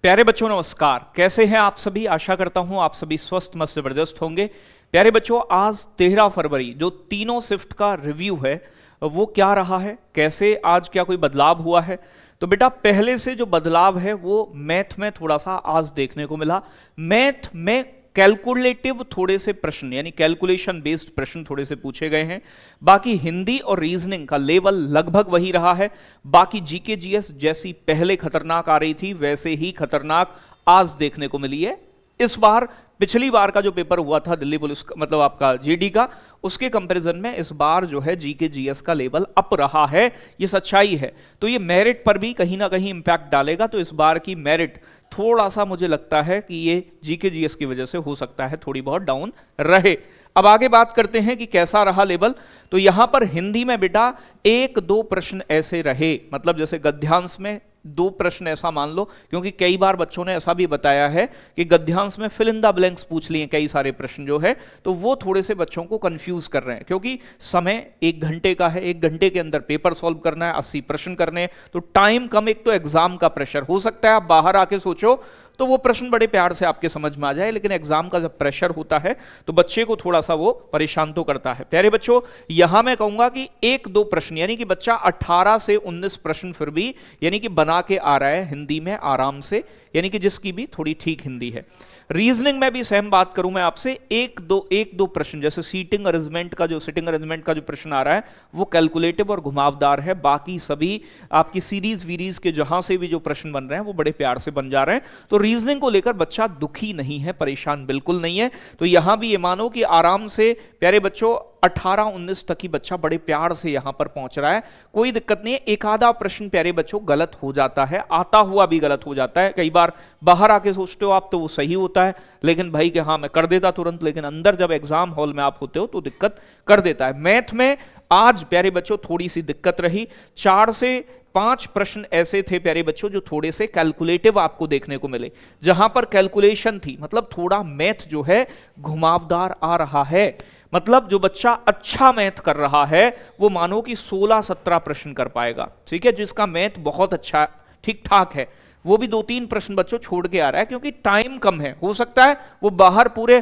प्यारे बच्चों नमस्कार, कैसे हैं आप सभी। आशा करता हूं आप सभी स्वस्थ मस्त जबरदस्त होंगे। प्यारे बच्चों, आज 13 फरवरी जो तीनों शिफ्ट का रिव्यू है वो क्या रहा है, कैसे आज क्या कोई बदलाव हुआ है। तो बेटा पहले से जो बदलाव है वो मैथ में थोड़ा सा आज देखने को मिला। मैथ में कैलकुलेटिव थोड़े से प्रश्न यानी कैलकुलेशन बेस्ड प्रश्न थोड़े से पूछे गए हैं। बाकी हिंदी और रीजनिंग का लेवल लगभग वही रहा है। बाकी जीके जीएस जैसी पहले खतरनाक आ रही थी वैसे ही खतरनाक आज देखने को मिली है। इस बार पिछली बार का जो पेपर हुआ था दिल्ली पुलिस का, मतलब आपका जीडी का, उसके कंपैरिजन में इस बार जो है जीके जीएस का लेवल अप रहा है। ये सच्चाई है। तो ये मेरिट पर भी कहीं ना कहीं इंपैक्ट डालेगा। तो इस बार की मेरिट थोड़ा सा मुझे लगता है कि ये जीके जीएस की वजह से हो सकता है थोड़ी बहुत डाउन रहे। अब आगे बात करते हैं कि कैसा रहा लेवल। तो यहां पर हिंदी में बेटा एक दो प्रश्न ऐसे रहे, मतलब जैसे गद्यांश में दो प्रश्न ऐसा मान लो, क्योंकि कई बार बच्चों ने ऐसा भी बताया है कि गद्यांश में फिल इन द ब्लैंक्स पूछ लिए कई सारे प्रश्न जो है, तो वो थोड़े से बच्चों को कंफ्यूज कर रहे हैं। क्योंकि समय 1 घंटे का है, 1 घंटे के अंदर पेपर सॉल्व करना है, 80 प्रश्न करने हैं, तो टाइम कम। एक तो एग्जाम का प्रेशर हो सकता है आप बाहर आके सोचो तो वो प्रश्न बड़े प्यार से आपके समझ में आ जाए, लेकिन एग्जाम का जब प्रेशर होता है तो बच्चे को थोड़ा सा वो परेशान तो करता है। प्यारे बच्चों, यहां मैं कहूंगा कि 1-2 प्रश्न यानी कि बच्चा 18 से 19 प्रश्न फिर भी यानी कि बना के आ रहा है हिंदी में आराम से, यानी कि जिसकी भी थोड़ी ठीक हिंदी है। रीजनिंग में भी सेम बात करूं मैं आपसे, एक दो प्रश्न जैसे सिटिंग अरेंजमेंट का जो प्रश्न आ रहा है वो कैलकुलेटिव और घुमावदार है। बाकी सभी आपकी सीरीज वीरीज के जहां से भी जो प्रश्न बन रहे हैं वो बड़े प्यार से बन जा रहे हैं। तो रीजनिंग को लेकर बच्चा दुखी नहीं है, परेशान बिल्कुल नहीं है। तो यहां भी ये मानो कि आराम से प्यारे बच्चों 18-19 तक ही बच्चा बड़े प्यार से यहां पर पहुंच रहा है, कोई दिक्कत नहीं है। एक आधा प्रश्न प्यारे बच्चों गलत हो जाता है, आता हुआ भी गलत हो जाता है। कई बार बाहर आके सोचते हो आप तो वो सही होता है, लेकिन भाई कि हाँ मैं कर देता तुरंत, लेकिन अंदर जब एग्जाम हॉल में आप होते हो तो दिक्कत कर देता है। मैथ में आज प्यारे बच्चों थोड़ी सी दिक्कत रही। 4 से 5 प्रश्न ऐसे थे प्यारे बच्चों जो थोड़े से कैलकुलेटिव आपको देखने को मिले, जहां पर कैलकुलेशन थी, मतलब थोड़ा मैथ जो है घुमावदार आ रहा है। मतलब जो बच्चा अच्छा मैथ कर रहा है वो मानो कि 16-17 प्रश्न कर पाएगा, ठीक है। जिसका मैथ बहुत अच्छा ठीक ठाक है वो भी 2-3 प्रश्न बच्चों छोड़ के आ रहा है, क्योंकि टाइम कम है। हो सकता है वो बाहर पूरे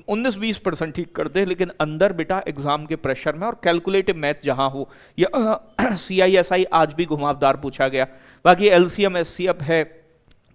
19-20% ठीक कर दे, लेकिन अंदर बेटा एग्जाम के प्रेशर में और कैलकुलेटिव मैथ जहां हो, या CISI आज भी घुमावदार पूछा गया। बाकी LCM SCF है,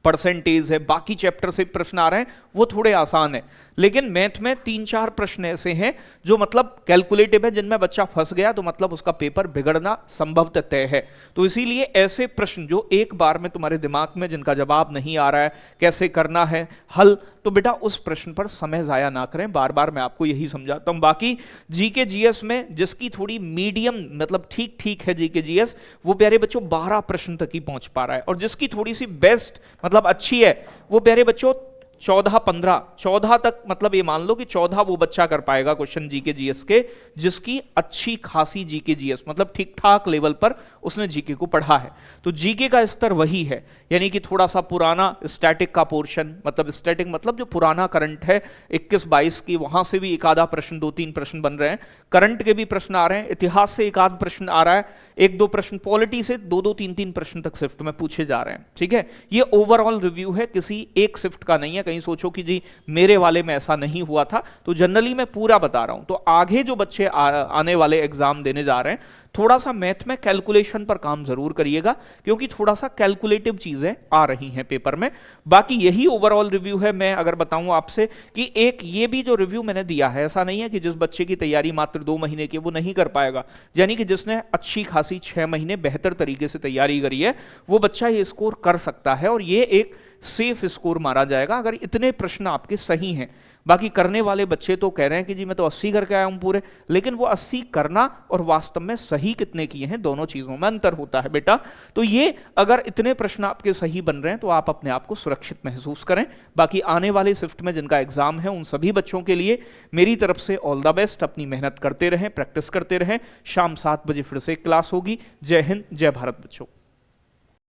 परसेंटेज है, बाकी चैप्टर से प्रश्न आ रहे हैं वो थोड़े आसान है। लेकिन मैथ में 3-4 प्रश्न ऐसे हैं जो मतलब कैलकुलेटिव है, जिनमें बच्चा फंस गया तो मतलब उसका पेपर बिगड़ना संभवतः तय है। तो इसीलिए ऐसे प्रश्न जो एक बार में तुम्हारे दिमाग में जिनका जवाब नहीं आ रहा है, कैसे करना है हल, तो बेटा उस प्रश्न पर समय जाया ना करें। बार बार मैं आपको यही समझाता हूं। बाकी जीके जीएस में जिसकी थोड़ी मीडियम मतलब ठीक ठीक है जीके जीएस, वो प्यारे बच्चों 12 प्रश्न तक ही पहुंच पा रहा है, और जिसकी थोड़ी सी बेस्ट मतलब अच्छी है वो प्यारे बच्चों 14 तक, मतलब ये मान लो कि 14 वो बच्चा कर पाएगा क्वेश्चन जीके जीएस के जिसकी अच्छी खासी जीके जीएस मतलब ठीक ठाक लेवल पर उसने जीके को पढ़ा है। तो जीके का स्तर वही है, यानी कि थोड़ा सा पुराना स्टैटिक का पोर्शन, मतलब स्टैटिक मतलब जो पुराना करंट है 21-22 की, वहां से भी एक आधा प्रश्न 2-3 प्रश्न बन रहे हैं, करंट के भी प्रश्न आ रहे हैं, इतिहास से एक आध प्रश्न आ रहा है, 1-2 प्रश्न, पॉलिटी से 2-2 3-3 प्रश्न तक शिफ्ट में पूछे जा रहे हैं, ठीक है। ये ओवरऑल रिव्यू है, किसी एक शिफ्ट का नहीं है। कहीं सोचो कि जी मेरे वाले में ऐसा नहीं हुआ था, तो जनरली मैं पूरा बता रहा हूं। तो आगे जो बच्चे आने वाले एग्जाम देने जा रहे हैं, थोड़ा सा मैथ में कैलकुलेशन पर काम जरूर करिएगा, क्योंकि थोड़ा सा कैलकुलेटिव चीजें आ रही हैं पेपर में। बाकी यही ओवरऑल रिव्यू है। मैं अगर बताऊं आपसे कि एक ये भी जो रिव्यू मैंने दिया है, ऐसा नहीं है कि जिस बच्चे की तैयारी मात्र 2 महीने की वो नहीं कर पाएगा, यानी कि जिसने अच्छी खासी 6 महीने बेहतर तरीके से तैयारी करी है वो बच्चा ये स्कोर कर सकता है, और ये एक सेफ स्कोर मारा जाएगा अगर इतने प्रश्न आपके सही हैं। बाकी करने वाले बच्चे तो कह रहे हैं कि जी मैं तो 80 करके आया हूं पूरे, लेकिन वो 80 करना और वास्तव में सही कितने किए हैं, दोनों चीजों में अंतर होता है बेटा। तो ये अगर इतने प्रश्न आपके सही बन रहे हैं तो आप अपने आप को सुरक्षित महसूस करें। बाकी आने वाले शिफ्ट में जिनका एग्जाम है उन सभी बच्चों के लिए मेरी तरफ से ऑल द बेस्ट। अपनी मेहनत करते रहें, प्रैक्टिस करते रहें। शाम 7 बजे फिर से क्लास होगी। जय हिंद, जय भारत बच्चों।